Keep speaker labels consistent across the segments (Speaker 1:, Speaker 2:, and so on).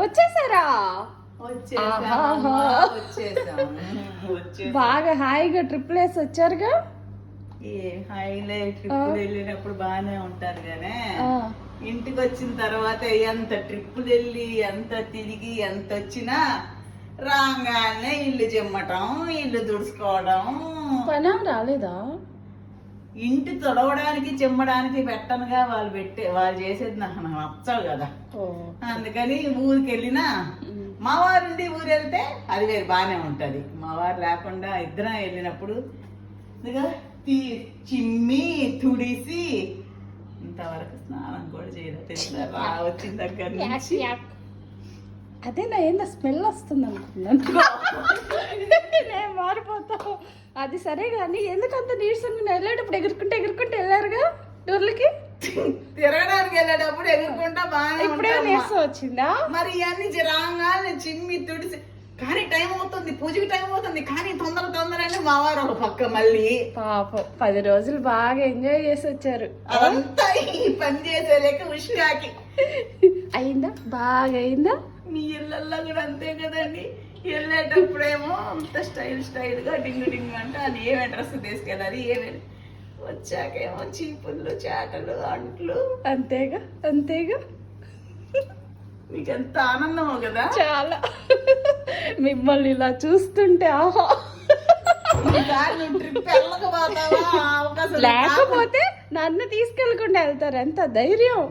Speaker 1: వచ్చేసారా? బాగా హాయిగా ట్రిప్ వేసి వచ్చారుగా.
Speaker 2: ట్రిప్ వెళ్ళినప్పుడు బాగానే ఉంటారు కానీ ఇంటికి వచ్చిన తర్వాత ఎంత ట్రిప్పులు వెళ్ళి ఎంత తిరిగి ఎంత వచ్చినా రాగానే ఇల్లు చిమ్మటం, ఇల్లు తుడుచుకోవడం.
Speaker 1: పని రాలేదా?
Speaker 2: ఇంటి తొడవడానికి చిమ్మడానికి పెట్టనుగా వాళ్ళు చేసేది నాకు నచ్చవు కదా. అందుకని ఊరికి వెళ్ళినా మా వారుండి ఊరు వెళ్తే అది వేరు బాగానే ఉంటది. మా వారు లేకుండా ఇద్దరం వెళ్ళినప్పుడు చిమ్మి తుడిసి ఇంతవరకు స్నానం కూడా చేయలేదు. తెలుసా వచ్చిన దగ్గర నుంచి
Speaker 1: అదే నా ఏందో స్మెల్ వస్తుంది అనుకున్నాను. నేను మారిపోతావు. అది సరే కానీ ఎందుకంత నీరసంగా వెళ్ళేటప్పుడు ఎగురుకుంటే వెళ్ళారుగా టూర్లకి?
Speaker 2: తిరగడానికి వెళ్ళేటప్పుడు ఎగురుకుంటా బాగా
Speaker 1: ఇప్పుడే నీరసం వచ్చిందా?
Speaker 2: మరి ఇవన్నీ రాగానే చిమ్మి తుడిసి కానీ టైం అవుతుంది, పూజకి టైం అవుతుంది కానీ తొందర అంటే మా వారు ఒక పక్క మళ్ళీ
Speaker 1: పాపం 10 రోజులు బాగా ఎంజాయ్ చేసి వచ్చారు.
Speaker 2: అదంతా ఈ పని చేసేలేక ఉష్కాకి
Speaker 1: అయిందా? బాగా అయిందా?
Speaker 2: మీ ఇళ్ళల్లో కూడా అంతే కదండి. వెళ్ళేటప్పుడేమో అంత స్టైల్ గా డింగ్ అంటే అది ఏమే డ్రెస్ తీసుకెళ్ళాలి, ఏమే వచ్చాకేమో చీపుళ్ళు చాటలు అంట్లు.
Speaker 1: అంతేగా
Speaker 2: మీకు ఎంత ఆనందమో కదా.
Speaker 1: చాలా. మిమ్మల్ని ఇలా చూస్తుంటే ఆహా. లేకపోతే నన్ను తీసుకెళ్ళకుండా వెళ్తారు. ఎంత ధైర్యం,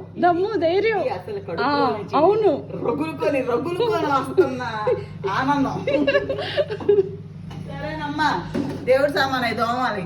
Speaker 1: ధైర్యం. అవును,
Speaker 2: రగులుకొని వస్తున్నా ఆనందం. సరేనమ్మా, దేవుడి సామాన్ దోమాలి.